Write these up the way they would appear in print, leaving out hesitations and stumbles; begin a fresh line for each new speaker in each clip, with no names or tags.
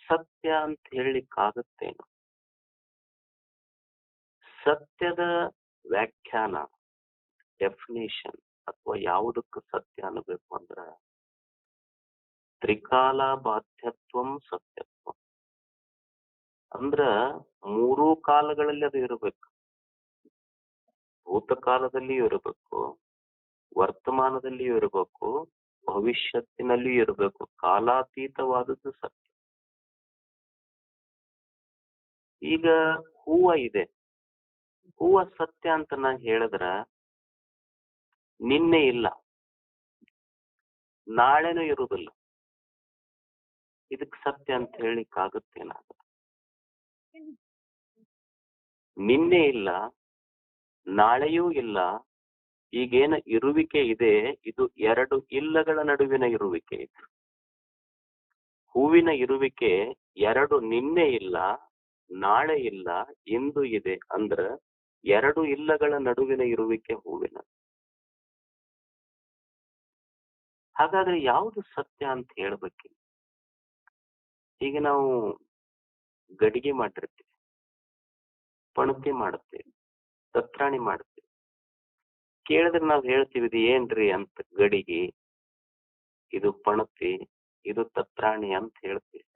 ಸತ್ಯ ಅಂತ ಹೇಳಲಿಕ್ಕಾಗತ್ತೇನು? ಸತ್ಯದ ವ್ಯಾಖ್ಯಾನ, ಡೆಫಿನೇಷನ್ ಅಥವಾ ಯಾವುದಕ್ಕೆ ಸತ್ಯ ಅನ್ನಬೇಕು ಅಂದ್ರ ತ್ರಿಕಾಲ ಬಾಧ್ಯತ್ವಂ ಸತ್ಯತ್ವ. ಅಂದ್ರ ಮೂರೂ ಕಾಲಗಳಲ್ಲಿ ಅದು ಇರಬೇಕು. ಭೂತಕಾಲದಲ್ಲಿಯೂ ಇರಬೇಕು, ವರ್ತಮಾನದಲ್ಲಿಯೂ ಇರಬೇಕು, ಭವಿಷ್ಯತ್ತಿನಲ್ಲಿಯೂ ಇರಬೇಕು. ಕಾಲಾತೀತವಾದದ್ದು ಸತ್ಯ. ಈಗ ಹೂವ ಇದೆ, ಹೂವ ಸತ್ಯ ಅಂತ ನಾ ಹೇಳಿದ್ರ ನಿನ್ನೆ ಇಲ್ಲ, ನಾಳೆನೂ ಇರುವುದಿಲ್ಲ. ಇದಕ್ ಸತ್ಯ ಅಂತ ಹೇಳಿಕ್ ಆಗುತ್ತೇನ? ನಿನ್ನೆ ಇಲ್ಲ, ನಾಳೆಯೂ ಇಲ್ಲ. ಈಗೇನ ಇರುವಿಕೆ ಇದೆ, ಇದು ಎರಡು ಇಲ್ಲಗಳ ನಡುವಿನ ಇರುವಿಕೆ. ಇದು ಹೂವಿನ ಇರುವಿಕೆ ಎರಡು ನಿನ್ನೆ ಇಲ್ಲ, ನಾಳೆ ಇಲ್ಲ, ಇಂದು ಇದೆ. ಅಂದ್ರ ಎರಡು ಇಲ್ಲಗಳ ನಡುವಿನ ಇರುವಿಕೆ ಹೂವಿನ. ಹಾಗಾದ್ರೆ ಯಾವುದು ಸತ್ಯ ಅಂತ ಹೇಳ್ಬೇಕು? ಈಗ ನಾವು ಗಡಿಗೆ ಮಾಡಿರ್ತೀವಿ, ಪಣತಿ ಮಾಡುತ್ತೇವೆ, ತತ್ರಾಣಿ ಮಾಡ್ತೀವಿ. ಕೇಳಿದ್ರೆ ನಾವ್ ಹೇಳ್ತೀವಿ ಇದು ಏನ್ರಿ ಅಂತ. ಗಡಿಗೆ, ಇದು ಪಣತಿ, ಇದು ತತ್ರಾಣಿ ಅಂತ ಹೇಳ್ತೀವಿ.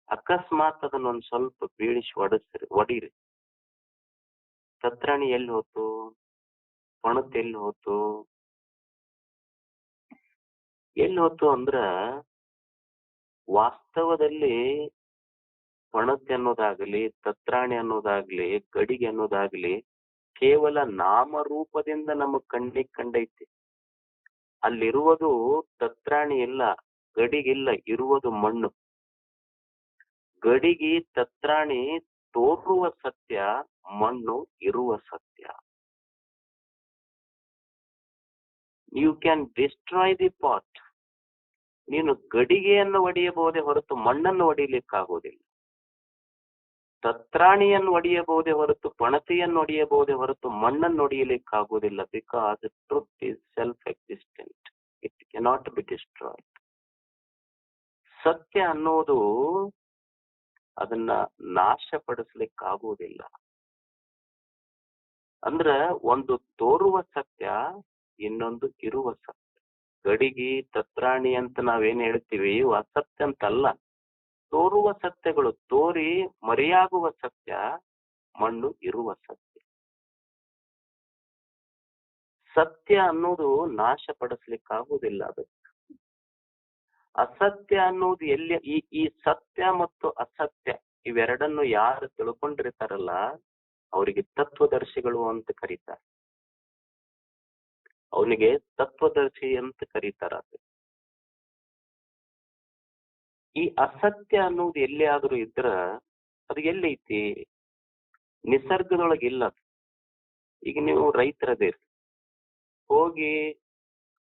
ಅಕಸ್ಮಾತ್ ಅದನ್ನೊಂದ್ ಸ್ವಲ್ಪ ಬೀಳಿಸಿ ಒಡೀರಿ, ತತ್ರಾಣಿ ಎಲ್ಲಿ ಹೋತು, ಪಣತಿ ಎಲ್ಲಿ ಹೋತು? ಎಲ್ಲಿ ಹೋತು ಅಂದ್ರ ವಾಸ್ತವದಲ್ಲಿ ಪಣತಿ ಅನ್ನೋದಾಗ್ಲಿ, ತತ್ರಾಣಿ ಅನ್ನೋದಾಗ್ಲಿ, ಗಡಿಗೆ ಅನ್ನೋದಾಗ್ಲಿ ಕೇವಲ ನಾಮರೂಪದಿಂದ ನಮ್ಮ ಕಣ್ಣಿಗೆ ಕಂಡೈತಿ. ಅಲ್ಲಿರುವುದು ತತ್ರಾಣಿ ಇಲ್ಲ, ಗಡಿಗಿಲ್ಲ, ಇರುವುದು ಮಣ್ಣು. ಗಡಿಗೆ ತತ್ರಾಣಿ ತೋರುವ ಸತ್ಯ, ಮಣ್ಣು ಇರುವ ಸತ್ಯ. You can destroy the pot. ನೀನು ಗಡಿಗೆಯನ್ನು ಒಡೆಯಬಹುದೇ ಹೊರತು ಮಣ್ಣನ್ನು ಒಡೆಯಲಿಕ್ಕಾಗೋದಿಲ್ಲ. ತತ್ರಾಣಿಯನ್ನು ಒಡೆಯಬಹುದೇ ಹೊರತು ಪಣತಿಯನ್ನು ಒಡೆಯಬಹುದೇ ಹೊರತು ಮಣ್ಣನ್ನು ಒಡೆಯಲಿಕ್ಕಾಗೋದಿಲ್ಲ. Because truth is self existent, it cannot be destroyed. ಸತ್ಯ ಅನ್ನೋದು ಅದನ್ನ ನಾಶಪಡಿಸ್ಲಿಕ್ಕಾಗೋದಿಲ್ಲ. ಅಂದ್ರ ಒಂದು ತೋರುವ ಸತ್ಯ, ಇನ್ನೊಂದು ಇರುವ ಸತ್ಯ. ಗಡಿಗೆ ತತ್ರಾಣಿ ಅಂತ ನಾವೇನ್ ಹೇಳ್ತೀವಿ ಇವು ಅಸತ್ಯ ಅಂತಲ್ಲ, ತೋರುವ ಸತ್ಯಗಳು. ತೋರಿ ಮರೆಯಾಗುವ ಸತ್ಯ, ಮಣ್ಣು ಇರುವ ಸತ್ಯ. ಸತ್ಯ ಅನ್ನೋದು ನಾಶಪಡಿಸ್ಲಿಕ್ಕಾಗುವುದಿಲ್ಲ. ಅದಕ್ಕೆ ಅಸತ್ಯ ಅನ್ನೋದು ಎಲ್ಲಿ ಈ ಸತ್ಯ ಮತ್ತು ಅಸತ್ಯ ಇವೆರಡನ್ನು ಯಾರು ತಿಳ್ಕೊಂಡಿರ್ತಾರಲ್ಲ ಅವರಿಗೆ ತತ್ವದರ್ಶಿಗಳು ಅಂತ ಕರೀತಾರೆ. ಅವನಿಗೆ ತತ್ವದರ್ಶಿ ಅಂತ ಕರೀತಾರ. ಈ ಅಸತ್ಯ ಅನ್ನೋದು ಎಲ್ಲಿ ಆದ್ರೂ ಇದ್ರ ಅದು ಎಲ್ಲೈತಿ? ನಿಸರ್ಗದೊಳಗಿಲ್ಲ. ಈಗ ನೀವು ರೈತರದೇರಿ, ಹೋಗಿ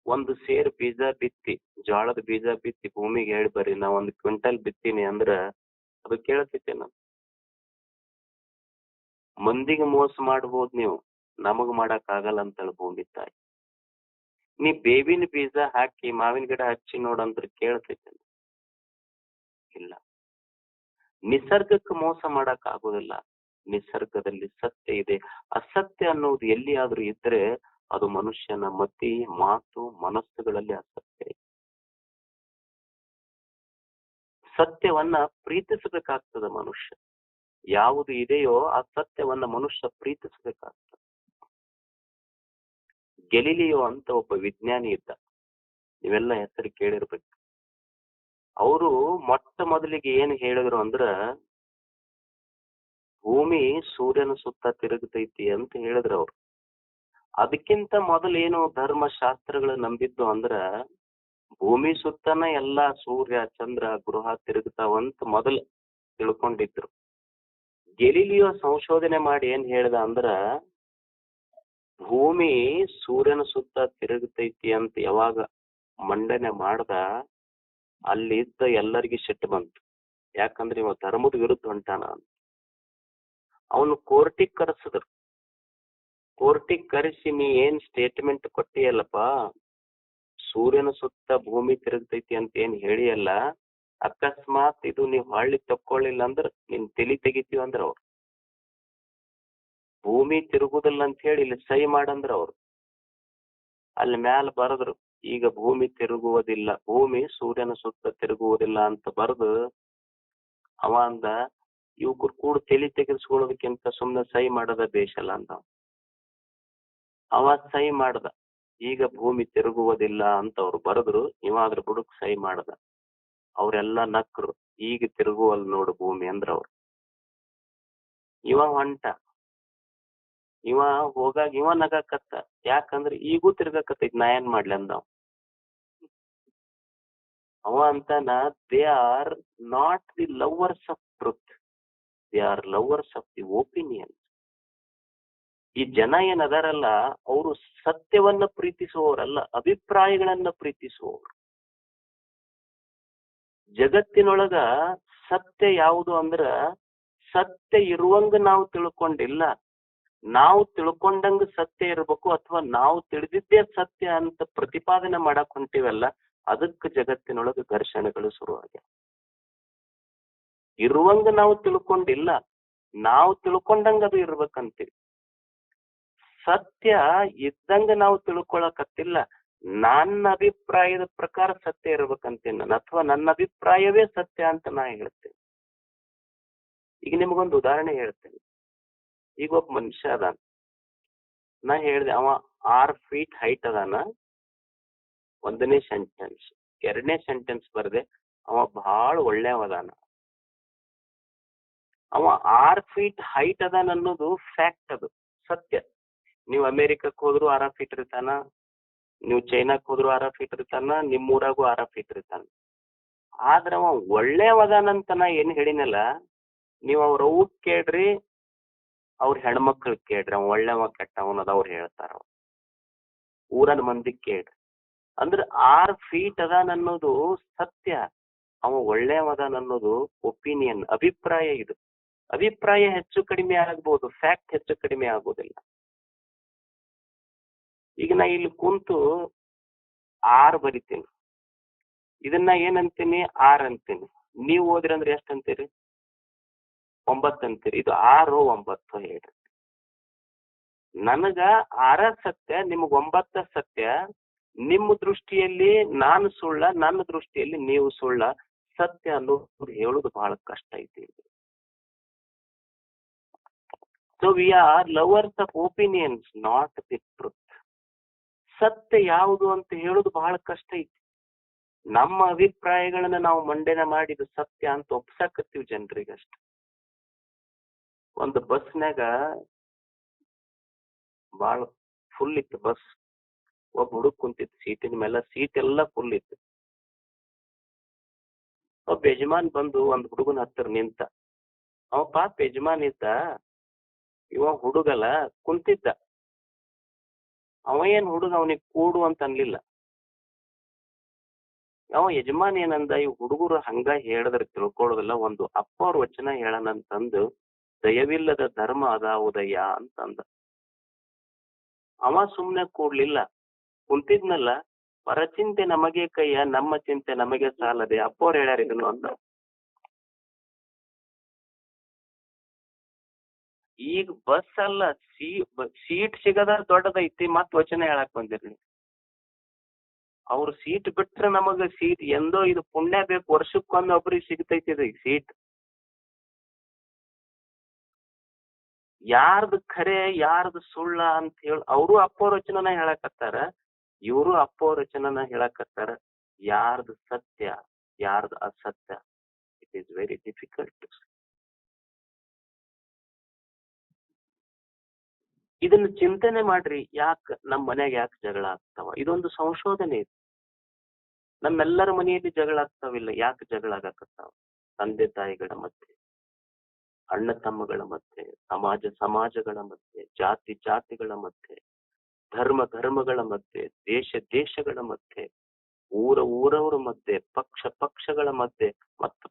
ಒಂದು ಸೇರ್ ಬೀಜ ಬಿತ್ತಿ, ಜೋಳದ ಬೀಜ ಬಿತ್ತಿ ಭೂಮಿಗೆ ಹೇಳಿ ಬರ್ರಿ ನಾ 1 ಕ್ವಿಂಟಲ್ ಬಿತ್ತೀನಿ ಅಂದ್ರ ಅದು ಕೇಳ್ತೈತೆ? ನಾನು ಮಂದಿಗೆ ಮೋಸ ಮಾಡ್ಬೋದು, ನೀವು ನಮಗ್ ಮಾಡಕ್ ಆಗಲ್ಲ ಅಂತ ಹೇಳಿ ಭೂಮಿ ತಾಯಿ. ನೀ ಬೇವಿನ ಬೀಜ ಹಾಕಿ ಮಾವಿನ ಗಿಡ ಹಚ್ಚಿ ನೋಡಂದ್ರೆ ಕೇಳ್ತೈತೆ? ಇಲ್ಲ. ನಿಸರ್ಗಕ್ಕೆ ಮೋಸ ಮಾಡಕ್ ಆಗೋದಿಲ್ಲ. ನಿಸರ್ಗದಲ್ಲಿ ಸತ್ಯ ಇದೆ. ಅಸತ್ಯ ಅನ್ನೋದು ಎಲ್ಲಿ ಆದ್ರೂ ಇದ್ರೆ ಅದು ಮನುಷ್ಯನ ಮತಿ, ಮಾತು, ಮನಸ್ಸುಗಳಲ್ಲಿ ಅಸತ್ಯ ಇದೆ. ಸತ್ಯವನ್ನ ಪ್ರೀತಿಸಬೇಕಾಗ್ತದ ಮನುಷ್ಯ. ಯಾವುದು ಇದೆಯೋ ಆ ಸತ್ಯವನ್ನ ಮನುಷ್ಯ ಪ್ರೀತಿಸಬೇಕಾಗ್ತದೆ. ಗೆಲಿಲಿಯೋ ಅಂತ ಒಬ್ಬ ವಿಜ್ಞಾನಿ ಇದ್ದ, ನೀವೆಲ್ಲ ಹೆಸರು ಕೇಳಿರ್ಬೇಕು. ಅವರು ಮೊಟ್ಟ ಮೊದಲಿಗೆ ಏನ್ ಹೇಳಿದ್ರು ಅಂದ್ರ ಭೂಮಿ ಸೂರ್ಯನ ಸುತ್ತ ತಿರುಗತೈತಿ ಅಂತ ಹೇಳಿದ್ರು ಅವ್ರು. ಅದಕ್ಕಿಂತ ಮೊದಲೇನು ಧರ್ಮಶಾಸ್ತ್ರಗಳು ನಂಬಿದ್ದು ಅಂದ್ರ ಭೂಮಿ ಸುತ್ತನ ಎಲ್ಲಾ ಸೂರ್ಯ, ಚಂದ್ರ, ಗೃಹ ತಿರುಗ್ತಾವಂತ ಮೊದಲು ತಿಳ್ಕೊಂಡಿದ್ರು. ಗೆಲಿಲಿಯೋ ಸಂಶೋಧನೆ ಮಾಡಿ ಏನ್ ಹೇಳ್ದ ಅಂದ್ರ ಭೂಮಿ ಸೂರ್ಯನ ಸುತ್ತ ತಿರುಗತೈತಿ ಅಂತ ಯಾವಾಗ ಮಂಡನೆ ಮಾಡ್ದ ಅಲ್ಲಿದ್ದ ಎಲ್ಲರಿಗೂ ಸಿಟ್ಟು ಬಂತು. ಯಾಕಂದ್ರೆ ಇವ ಧರ್ಮದ ವಿರುದ್ಧ ಹೊಂಟಾನ ಅಂತ. ಅವನು ಕೋರ್ಟಿಗೆ ಕರೆಸಿದ್ರು. ಕೋರ್ಟಿಗೆ ಕರೆಸಿ ನೀ ಏನ್ ಸ್ಟೇಟ್ಮೆಂಟ್ ಕೊಟ್ಟಿಯಲ್ಲಪ್ಪ, ಸೂರ್ಯನ ಸುತ್ತ ಭೂಮಿ ತಿರುಗ್ತೈತಿ ಅಂತ ಏನ್ ಹೇಳಿಯಲ್ಲ, ಅಕಸ್ಮಾತ್ ಇದು ನೀವ್ ಹಳ್ಳಿ ತಕ್ಕೊಳ್ಳಿಲ್ಲ ಅಂದ್ರ ನಿನ್ ತಲಿ ತೆಗಿತೀವಿ ಅಂದ್ರ ಅವ್ರು. ಭೂಮಿ ತಿರುಗುದಿಲ್ಲ ಅಂತ ಹೇಳಿ ಇಲ್ಲಿ ಸಹಿ ಮಾಡಂದ್ರ ಅವ್ರು. ಅಲ್ಲಿ ಮ್ಯಾಲ ಬರದ್ರು, ಈಗ ಭೂಮಿ ತಿರುಗುವುದಿಲ್ಲ, ಭೂಮಿ ಸೂರ್ಯನ ಸುತ್ತ ತಿರುಗುವುದಿಲ್ಲ ಅಂತ ಬರೆದು ಅವ ಅಂದ, ಇವ್ರು ಕೂಡ ತಲಿ ತೆಗೆಸ್ಕೊಳ್ಳೋದಕ್ಕಿಂತ ಸುಮ್ನೆ ಸಹಿ ಮಾಡೋದ ಬೇಷಲ್ಲ ಅಂತ. ಅವ ಸಹಿ ಮಾಡ್ದ, ಈಗ ಭೂಮಿ ತಿರುಗುವುದಿಲ್ಲ ಅಂತ ಅವ್ರು ಬರೆದ್ರು, ಇವ ಅದ್ರ ಬುಡಕ್ ಸಹಿ ಮಾಡ್ದ. ಅವ್ರೆಲ್ಲಾ ನಕ್ರು, ಈಗ ತಿರುಗುವಲ್ ನೋಡು ಭೂಮಿ ಅಂದ್ರ ಅವ್ರು. ಇವ ಹೊಂಟ, ಇವ ಹೋಗಾಗ ಇವ ನಗಾಕತ್ತ, ಯಾಕಂದ್ರ ಈಗೂ ತಿರ್ಗಾಕತ್ತೈತಿ, ನಾ ಏನ್ ಮಾಡ್ಲಿ ಅಂದವ್. ಅವ ಅಂತಾನ, they are not the lovers of truth, they are lovers of the opinion. ಈ ಜನ ಏನದಾರಲ್ಲ, ಅವರು ಸತ್ಯವನ್ನ ಪ್ರೀತಿಸುವವರಲ್ಲ, ಅಭಿಪ್ರಾಯಗಳನ್ನ ಪ್ರೀತಿಸುವವರು. ಜಗತ್ತಿನೊಳಗ ಸತ್ಯ ಯಾವುದು ಅಂದ್ರ, ಸತ್ಯ ಇರುವಂಗ ನಾವು ತಿಳ್ಕೊಂಡಿಲ್ಲ, ನಾವು ತಿಳ್ಕೊಂಡಂಗ ಸತ್ಯ ಇರ್ಬೇಕು, ಅಥವಾ ನಾವು ತಿಳಿದಿದ್ದೇ ಸತ್ಯ ಅಂತ ಪ್ರತಿಪಾದನೆ ಮಾಡಕ್ ಹೊಂಟಿವಲ್ಲ, ಅದಕ್ಕೆ ಜಗತ್ತಿನೊಳಗ ಘರ್ಷಣೆಗಳು ಶುರುವಾಗ್ಯಾವ. ಇರುವಂಗ ನಾವು ತಿಳ್ಕೊಂಡಿಲ್ಲ, ನಾವು ತಿಳ್ಕೊಂಡಂಗ ಅದು ಇರ್ಬೇಕಂತೀವಿ. ಸತ್ಯ ಇದ್ದಂಗ ನಾವು ತಿಳ್ಕೊಳಕತ್ತಿಲ್ಲ, ನನ್ನ ಅಭಿಪ್ರಾಯದ ಪ್ರಕಾರ ಸತ್ಯ ಇರ್ಬೇಕಂತೀನಿ ನಾನು, ಅಥವಾ ನನ್ನ ಅಭಿಪ್ರಾಯವೇ ಸತ್ಯ ಅಂತ ನಾ ಹೇಳ್ತೇನೆ. ಈಗ ನಿಮಗೊಂದು ಉದಾಹರಣೆ ಹೇಳ್ತೇನೆ. ಈಗ ಒಬ್ಬ ಮನುಷ್ಯ ಅದಾನ, ನಾ ಹೇಳ್ದೆ ಅವ 6 feet ಹೈಟ್ ಅದಾನ, 1ನೇ ಸೆಂಟೆನ್ಸ್. 2ನೇ ಸೆಂಟೆನ್ಸ್ ಬರ್ದೆ, ಅವ ಬಹಳ ಒಳ್ಳೆಯವದಾನ. ಅವ 6 feet ಹೈಟ್ ಅದಾನ ಅನ್ನೋದು ಫ್ಯಾಕ್ಟ್, ಅದು ಸತ್ಯ. ನೀವು ಅಮೆರಿಕಕ್ಕೆ ಹೋದ್ರು 6 feet ಇರ್ತಾನ, ನೀವು ಚೈನಾಕ್ ಹೋದ್ರು 6 feet ಇರ್ತಾನ, ನಿಮ್ಮೂರಾಗೂ 6 feet ಇರ್ತಾನ. ಆದ್ರ ಅವ ಒಳ್ಳೆಯವದಾನಂತ ನಾ ಏನ್ ಹೇಳಿನಲ್ಲ, ನೀವು ಅವ್ರ ಅವ್ವ ಕೇಳ್ರಿ, ಅವ್ರ ಹೆಣ್ಮಕ್ಳು ಕೇಳ್ರಿ, ಅವ ಒಳ್ಳೆವ ಕೆಟ್ಟವನದ ಅವ್ರು ಹೇಳ್ತಾರ. ಊರನ್ ಮಂದಿ ಕೇಳ್ರಿ. ಅಂದ್ರ 6 feet ಅದಾನ ಅನ್ನೋದು ಸತ್ಯ, ಅವ ಒಳ್ಳೆಯವದಾನ ಅನ್ನೋದು ಒಪಿನಿಯನ್, ಅಭಿಪ್ರಾಯ. ಇದು ಅಭಿಪ್ರಾಯ ಹೆಚ್ಚು ಕಡಿಮೆ ಆಗ್ಬೋದು, ಫ್ಯಾಕ್ಟ್ ಹೆಚ್ಚು ಕಡಿಮೆ ಆಗೋದಿಲ್ಲ. ಈಗ ನಾ ಇಲ್ಲಿ ಕುಂತು 6 ಬರಿತೀನಿ, ಇದನ್ನ ಏನಂತೀನಿ, 6 ಅಂತೀನಿ. ನೀವು ಓದ್ರಿ ಅಂದ್ರೆ ಎಷ್ಟ್ ಅಂತೀರಿ? 9 ಅಂತೀರಿ. ಇದು 6 9 ಹೇಳ್ರಿ. ನನಗ 6 ಸತ್ಯ, ನಿಮಗ್ 9 ಸತ್ಯ. ನಿಮ್ಮ ದೃಷ್ಟಿಯಲ್ಲಿ ನಾನು ಸುಳ್ಳ, ನನ್ನ ದೃಷ್ಟಿಯಲ್ಲಿ ನೀವು ಸುಳ್ಳ. ಸತ್ಯ ಅನ್ನೋದು ಹೇಳುದು ಬಹಳ ಕಷ್ಟ ಐತಿ. So we are lovers of opinions, not the truth. ಸತ್ಯ ಯಾವುದು ಅಂತ ಹೇಳುದು ಬಹಳ ಕಷ್ಟ ಐತಿ. ನಮ್ಮ ಅಭಿಪ್ರಾಯಗಳನ್ನ ನಾವು ಮಂಡನೆ ಮಾಡಿದ ಸತ್ಯ ಅಂತ ಒಪ್ಸಾಕತ್ತೀವಿ ಜನರಿಗಷ್ಟ. ಒಂದು ಬಸ್ನಾಗ ಬಹಳ ಫುಲ್ ಇತ್ತು ಬಸ್. ಒಬ್ಬ ಹುಡುಗ ಕುಂತಿತ್ತು ಸೀಟಿನ ಮೇಲೆ, ಸೀಟ್ ಎಲ್ಲ ಫುಲ್ ಇತ್ತು. ಒಬ್ಬ ಯಜಮಾನ್ ಬಂದು ಒಂದ್ ಹುಡುಗನ ಹತ್ತಿರ ನಿಂತ. ಅವ ಪಾಪ ಯಜಮಾನ್ ಇದ್ದ, ಇವ ಹುಡುಗಲ್ಲ ಕುಂತಿದ್ದ. ಅವ ಏನ್ ಹುಡುಗ ಅವನಿಗೆ ಕೂಡು ಅಂತ ಅನ್ಲಿಲ್ಲ. ಅವ ಯಜಮಾನ್ ಏನಂದ, ಈ ಹುಡುಗರು ಹಂಗ ಹೇಳಿದ್ರೆ ತಿಳ್ಕೊಳ್ಳೋದಿಲ್ಲ, ಒಂದು ಅಪ್ಪವ್ರ ವಚನ ಹೇಳನಂತಂದು, ದಯವಿಲ್ಲದ ಧರ್ಮ ಅದಾವುದಯ್ಯ ಅಂತಂದ. ಅವ ಸುಮ್ನೆ ಕೂಡ್ಲಿಲ್ಲ, ಕುಂತಿದ್ನಲ್ಲ, ಪರಚಿಂತೆ ನಮಗೆ ಕೈಯ, ನಮ್ಮ ಚಿಂತೆ ನಮಗೆ ಸಾಲದೆ, ಅಪ್ಪವ್ರು ಹೇಳ್ಯಾರ ಇದನ್ನು ಅಂದ. ಈಗ ಬಸ್ ಅಲ್ಲ, ಸೀಟ್ ಸಿಗದ ದೊಡ್ಡದೈತಿ, ಮತ್ ವಚನ ಹೇಳಕ್ ಬಂದಿರ್ಲಿ. ಅವ್ರ ಸೀಟ್ ಬಿಟ್ರೆ ನಮಗ ಸೀಟ್ ಎಂದೋ, ಇದು ಪುಣ್ಯ ಬೇಕು, ವರ್ಷಕ್ಕೊಮ್ಮೆ ಒಬ್ರಿಗೆ ಸಿಗ್ತೈತಿ ಇದು ಸೀಟ್. ಯಾರ್ದು ಖರೆ ಯಾರ್ದು ಸುಳ್ಳ ಅಂತ ಹೇಳಿ ಅವರು ಅಪ್ಪವ್ರ ವಚನನ ಹೇಳಕತ್ತಾರ, ಇವರು ಅಪ್ಪವ್ರ ವಚನನ ಹೇಳಕತ್ತಾರ. ಯಾರ್ದು ಸತ್ಯ ಯಾರ್ದು ಅಸತ್ಯ, ಇಟ್ ಈಸ್ ವೆರಿ ಡಿಫಿಕಲ್ಟ್. ಇದನ್ನ ಚಿಂತನೆ ಮಾಡ್ರಿ, ಯಾಕೆ ನಮ್ಮ ಮನ್ಯಾಗ ಯಾಕೆ ಜಗಳ ಆಗ್ತಾವ? ಇದೊಂದು ಸಂಶೋಧನೆ ಇದೆ. ನಮ್ಮೆಲ್ಲರ ಮನೆಯಲ್ಲಿ ಜಗಳ ಆಗ್ತಾವಿಲ್ಲ, ಯಾಕೆ ಜಗಳ ಆಗಕತ್ತಾವ? ತಂದೆ ತಾಯಿಗಳ ಮಧ್ಯೆ, ಅಣ್ಣ ತಮ್ಮಗಳ ಮಧ್ಯೆ, ಸಮಾಜಗಳ ಮಧ್ಯೆ, ಜಾತಿಗಳ ಮಧ್ಯೆ, ಧರ್ಮಗಳ ಮಧ್ಯೆ, ದೇಶಗಳ ಮಧ್ಯೆ, ಊರವರ ಮಧ್ಯೆ, ಪಕ್ಷಗಳ ಮಧ್ಯೆ, ಮತ್ತು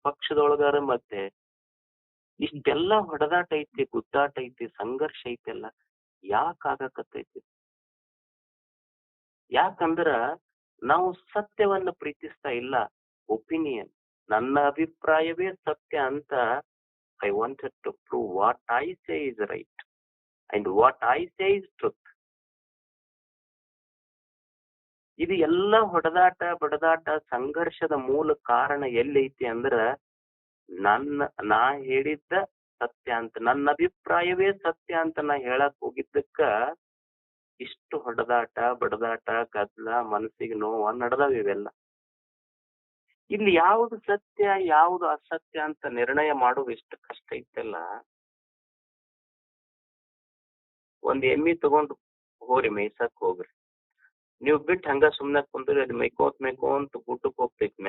ಪಕ್ಷದೊಳಗಾರ ಮಧ್ಯೆ ಇಷ್ಟೆಲ್ಲ ಹೊಡೆದಾಟ ಐತಿ, ಗುದ್ದಾಟ ಐತಿ, ಸಂಘರ್ಷ ಐತೆಲ್ಲ ಯಾಕೆ ಆಗಕತ್ತೈತಿ? ಯಾಕಂದ್ರ ನಾವು ಸತ್ಯವನ್ನು ಪ್ರೀತಿಸ್ತಾ ಇಲ್ಲ, ಒಪಿನಿಯನ್, ನನ್ನ ಅಭಿಪ್ರಾಯವೇ ಸತ್ಯ ಅಂತ. I wanted to prove what I say is right and what I say is truth. ಇದು ಎಲ್ಲ ಹೊಡೆದಾಟ ಬಡದಾಟ ಸಂಘರ್ಷದ ಮೂಲ ಕಾರಣ ಎಲ್ಲೈತಿ ಅಂದ್ರ ನಾ ಹೇಳಿದ್ದ ಸತ್ಯ ಅಂತ, ನನ್ನ ಅಭಿಪ್ರಾಯವೇ ಸತ್ಯ ಅಂತ ನಾ ಹೇಳಕ್ ಹೋಗಿದ್ದಕ್ಕ ಇಷ್ಟು ಹೊಡೆದಾಟ ಬಡದಾಟ ಗದ್ದಲ ಮನಸ್ಸಿಗೆ ನೋವು ನಡೆದಾವ. ಇವೆಲ್ಲ ಇಲ್ಲಿ ಯಾವುದು ಸತ್ಯ ಯಾವುದು ಅಸತ್ಯ ಅಂತ ನಿರ್ಣಯ ಮಾಡೋದು ಎಷ್ಟು ಕಷ್ಟ ಐತಲ್ಲ. ಒಂದ್ ಎಮ್ಮಿ ತಗೊಂಡು ಹೋರಿ ಮೇಯ್ಸಕ್ ಹೋಗ್ರಿ, ನೀವ್ ಬಿಟ್ಟು ಹಂಗ ಸುಮ್ನೆ ಕುಂದ್ರಿ, ಅದು ಮೇಯ್ಕೋಂತ ಗುಡ್ಡಕ್ ಹೋಗ್ತೈತಿ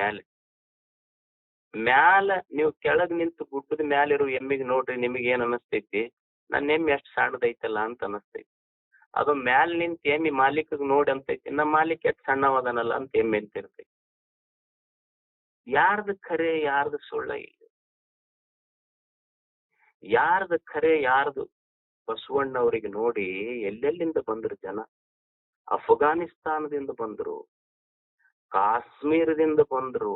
ಮ್ಯಾಲ ನೀವು ಕೆಳಗ್ ನಿಂತು ಗುಡ್ಡದ ಮ್ಯಾಲಿರೋ ಎಮ್ಮಿಗೆ ನೋಡ್ರಿ, ನಿಮಗೆ ಏನ್ ಅನಸ್ತೈತಿ? ನನ್ನ ಎಮ್ಮಿ ಎಷ್ಟ್ ಸಣ್ಣದೈತಲ್ಲ ಅಂತ ಅನಸ್ತೈತಿ. ಅದು ಮ್ಯಾಲ ನಿಂತ ಎಮ್ಮಿ ಮಾಲೀಕಗ್ ನೋಡಿ ಅಂತೈತಿ, ನಮ್ಮ ಮಾಲೀಕ ಎಷ್ಟ್ ಸಣ್ಣವದನಲ್ಲ ಅಂತ ಎಮ್ಮಿ ಅಂತಿರ್ತೈತಿ. ಯಾರ್ದು ಖರೆ ಯಾರ್ದು ಸುಳ್ಳ ಇಲ್ಲ, ಯಾರ್ದು ಖರೆ ಯಾರ್ದು? ಬಸವಣ್ಣವ್ರಿಗೆ ನೋಡಿ ಎಲ್ಲೆಲ್ಲಿಂದ ಬಂದ್ರು ಜನ. ಅಫ್ಘಾನಿಸ್ತಾನದಿಂದ ಬಂದ್ರು, ಕಾಶ್ಮೀರದಿಂದ ಬಂದ್ರು.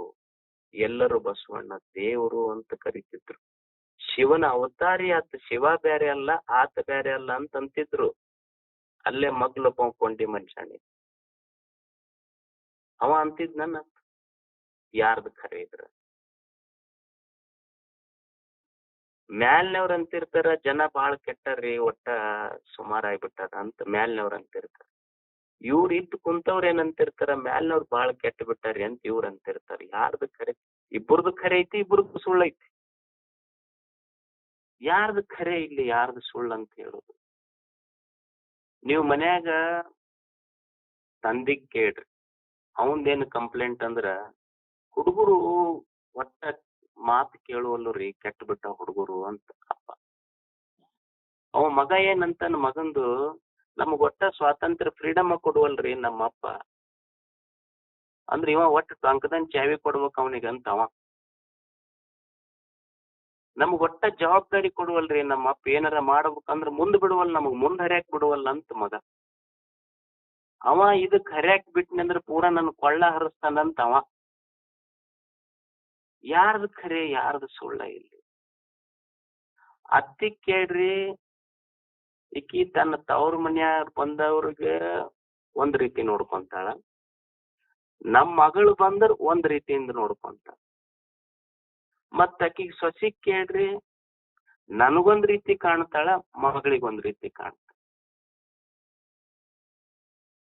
ಎಲ್ಲರೂ ಬಸವಣ್ಣ ದೇವರು ಅಂತ ಕರಿತಿದ್ರು. ಶಿವನ ಅವತಾರಿ ಆತ, ಶಿವ ಬೇರೆ ಅಲ್ಲ ಆತ ಬೇರೆ ಅಲ್ಲ ಅಂತ ಅಂತಿದ್ರು. ಅಲ್ಲೇ ಮಗ್ಲು ಕೊಂಡಿ ಮನುಷ್ಯನಿ ಅವ ಅಂತಿದ್ ನನ್ನ ಯಾರ್ದು ಖರೆ ಇದ್ರ? ಮ್ಯಾಲ್ನವ್ರ ಅಂತಿರ್ತಾರ ಜನ ಬಾಳ ಕೆಟ್ಟಾರ್ರಿ, ಒಟ್ಟ ಸುಮಾರ ಆಗ್ಬಿಟ್ಟಾರ ಅಂತ ಮ್ಯಾಲ್ನವ್ರ ಅಂತಿರ್ತಾರ. ಇವ್ರ ಇದ್ದು ಕುಂತವ್ರ ಏನಂತಿರ್ತಾರ? ಮ್ಯಾಲ್ನವ್ರ ಬಾಳ ಕೆಟ್ಟ ಬಿಟ್ಟಾರಿ ಅಂತ ಇವ್ರ ಅಂತಿರ್ತಾರ. ಯಾರ್ದು ಖರೆ? ಇಬ್ಬರದು ಖರೆ ಐತಿ, ಇಬ್ಬರದು ಸುಳ್ಳು ಐತಿ. ಯಾರ್ದು ಖರೆ ಇಲ್ಲಿ ಯಾರ್ದು ಸುಳ್ಳು ಅಂತ ಹೇಳುದು? ನೀವು ಮನ್ಯಾಗ ತಂದಿಗ್ ಕೇಳ್ರಿ, ಅವಂದೇನು ಕಂಪ್ಲೇಂಟ್ ಅಂದ್ರ ಹುಡುಗರು ಒಟ್ಟ ಮಾತು ಕೇಳುವಲ್ರಿ, ಕೆಟ್ಟ ಬಿಟ್ಟ ಹುಡುಗರು ಅಂತ ಅಪ್ಪ. ಅವ ಮಗ ಏನಂತ ಮಗಂದು, ನಮಗ್ ಒಟ್ಟ ಸ್ವಾತಂತ್ರ್ಯ ಫ್ರೀಡಮ್ ಕೊಡುವಲ್ರಿ ನಮ್ಮಪ್ಪ ಅಂದ್ರ ಇವ ಒಟ್ಟ ಟೊಂಕದನ್ ಚಾವಿ ಕೊಡ್ಬೇಕ ಅವನಿಗಂತ ಅವ. ನಮಗ್ ಒಟ್ಟ ಜವಾಬ್ದಾರಿ ಕೊಡುವಲ್ರಿ ನಮ್ಮಪ್ಪ, ಏನಾರ ಮಾಡ್ಬೇಕಂದ್ರ ಮುಂದ್ ಬಿಡುವಲ್, ನಮಗ್ ಮುಂದ್ ಹರ್ಯಾಕ್ ಬಿಡುವಲ್ಲ ಅಂತ ಮಗ. ಅವ ಇದಕ್ ಹರ್ಯಾಕ್ ಬಿಟ್ನಂದ್ರ ಪೂರಾ ನನ್ ಕೊಳ್ಳ ಹರಿಸ್ತಾನಂತ ಅವ. ಯಾರ್ದು ಖರೆ ಯಾರ್ದು ಸುಳ್ಳ ಇಲ್ಲಿ? ಅತ್ತಿ ಕೇಳ್ರಿ, ಈಕಿ ತನ್ನ ತವ್ರ ಮನ್ಯಾಗ ಬಂದವ್ರಿಗೆ ಒಂದ್ ರೀತಿ ನೋಡ್ಕೊಂತಾಳ, ನಮ್ ಮಗಳು ಬಂದ್ರ ಒಂದ್ ರೀತಿಯಿಂದ ನೋಡ್ಕೊಂತಾಳ. ಮತ್ತ ಆಕಿಗ್ ಸೊಸಿ ಕೇಳ್ರಿ, ನನಗೊಂದ್ ರೀತಿ ಕಾಣ್ತಾಳ, ಮಗಳಿಗೊಂದ್ ರೀತಿ ಕಾಣ್ತಾಳ.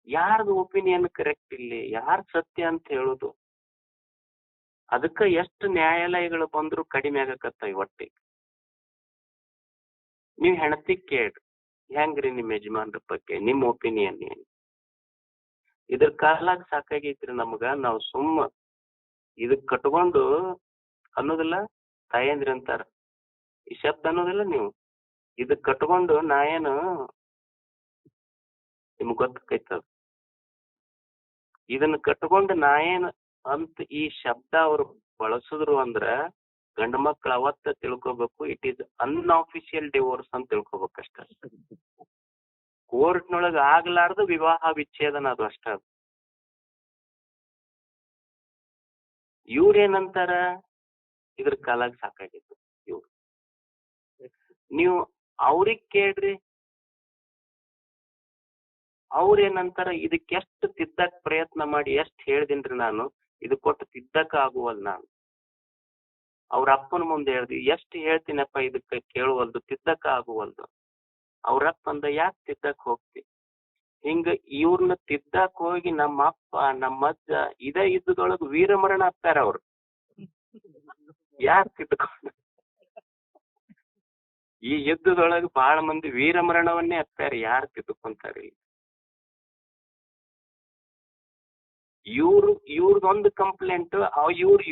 ಯಾರ್ದು ಒಪಿನಿಯನ್ ಕರೆಕ್ಟ್ ಇಲ್ಲಿ? ಯಾರ್ ಸತ್ಯ ಅಂತ ಹೇಳುದು? ಅದಕ್ಕ ಎಷ್ಟು ನ್ಯಾಯಾಲಯಗಳು ಬಂದ್ರು ಕಡಿಮೆ ಆಗಕತ್ತಾವ ಒಟ್ಟಿಗೆ. ನೀವ್ ಹೆಣತಿಗ್ ಕೇಳ್ರಿ, ಹೆಂಗ್ರಿ ನಿಮ್ ಯಜಮಾನ್ರ ಬಗ್ಗೆ ನಿಮ್ ಒಪಿನಿಯನ್ ಏನ್? ಇದ್ರ ಕಾಲಾಗ ಸಾಕಾಗೈತ್ರಿ ನಮ್ಗ. ನಾವ್ ಸುಮ್ಮ ಇದಕ್ ಕಟ್ಕೊಂಡು ಅನ್ನೋದಿಲ್ಲ, ತಾಯಂದ್ರಿ ಅಂತಾರ ಈ ಶಬ್ದ ಅನ್ನೋದಿಲ್ಲ. ನೀವು ಇದಕ್ ಕಟ್ಕೊಂಡು ನಾ ಏನು ನಿಮ್ಗ್ ಗೊತ್ತೈತದ, ಇದನ್ನ ಕಟ್ಕೊಂಡು ನಾ ಏನ್ ಅಂತ ಈ ಶಬ್ದ ಅವ್ರು ಬಳಸಿದ್ರು ಅಂದ್ರ ಗಂಡ ಮಕ್ಳು ಅವತ್ತ ತಿಳ್ಕೊಬೇಕು, ಇಟ್ ಈಸ್ ಅನ್ಆಫಿಷಿಯಲ್ ಡಿವೋರ್ಸ್ ಅಂತ ತಿಳ್ಕೊಬೇಕಷ್ಟ. ಕೋರ್ಟ್ನೊಳಗ ಆಗ್ಲಾರ್ದು ವಿವಾಹ ವಿಚ್ಛೇದನ, ಅದು ಅಷ್ಟ. ಇವ್ರೇನಂತಾರ, ಇದ್ರ ಕಾಲಾಗ ಸಾಕಾಗಿತ್ತು ಇವ್ರು. ನೀವು ಅವ್ರಿಗ್ ಕೇಳ್ರಿ, ಅವ್ರೇನಂತಾರ, ಇದಕ್ಕೆ ಎಷ್ಟು ತಿದ್ದಕ್ ಪ್ರಯತ್ನ ಮಾಡಿ ಎಷ್ಟ್ ಹೇಳ್ದಿನ್ರಿ ನಾನು, ಇದು ಕೊಟ್ಟು ತಿದ್ದಕ್ಕ ಆಗುವಲ್ ನಾನು. ಅವ್ರ ಅಪ್ಪನ ಮುಂದೆ ಹೇಳ್ದಿ, ಎಷ್ಟ್ ಹೇಳ್ತೀನಪ್ಪ ಇದಕ್ಕೆ ಕೇಳುವಲ್ದು, ತಿದ್ದಕ್ಕ ಆಗುವಲ್ದು. ಅವ್ರಪ್ಪ ಅಂದ, ಯಾಕೆ ತಿದ್ದಕ್ ಹೋಗ್ತಿ? ಹಿಂಗ ಇವ್ರನ್ನ ತಿದ್ದಕ್ ಹೋಗಿ ನಮ್ಮ ಅಪ್ಪ ನಮ್ಮ ಅಜ್ಜ ಇದೇ ಯುದ್ಧದೊಳಗ ವೀರಮರಣ ಆಗ್ತಾರ ಅವ್ರು. ಯಾರ್ ತಿದ್ದುಕೊಂಡ? ಈ ಯುದ್ಧದೊಳಗ ಬಹಳ ಮಂದಿ ವೀರಮರಣವನ್ನೇ ಹತ್ತಾರೆ. ಯಾರು ತಿದ್ದುಕೊಂತಾರೆ? ಇವ್ರದೊಂದು ಕಂಪ್ಲೇಂಟ್,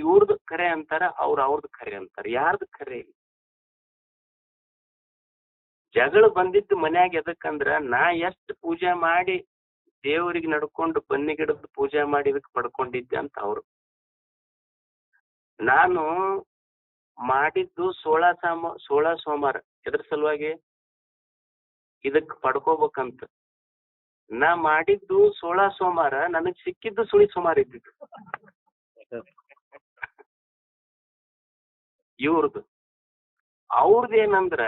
ಇವ್ರದ್ ಖರೆ ಅಂತಾರ, ಅವ್ರದ್ ಖರೆ ಅಂತಾರ. ಯಾರ್ದು ಖರೆ? ಜಗಳ ಬಂದಿದ್ದು ಮನ್ಯಾಗ ಎದಕ್ಕಂದ್ರ, ನಾ ಎಷ್ಟ್ ಪೂಜೆ ಮಾಡಿ ದೇವರಿಗೆ ನಡ್ಕೊಂಡು ಬನ್ನಿ ಗಿಡದ ಪೂಜೆ ಮಾಡಿ ಇದಕ್ ಪಡ್ಕೊಂಡಿದ್ದೆ ಅಂತ ಅವ್ರು. ನಾನು ಮಾಡಿದ್ದು 16 ಸೋಮವಾರ ಎದ್ರ ಸಲುವಾಗಿ? ಇದಕ್ ಪಡ್ಕೋಬೇಕಂತ. ನಾ ಮಾಡಿದ್ದು 16 ಸೋಮವಾರ, ನನಗ್ ಸಿಕ್ಕಿದ್ದು ಸುಳಿ ಸೋಮವಾರ ಇದ್ದಿದ್ದು. ಇವ್ರದ್ದು ಅವ್ರದ್ದು ಏನಂದ್ರ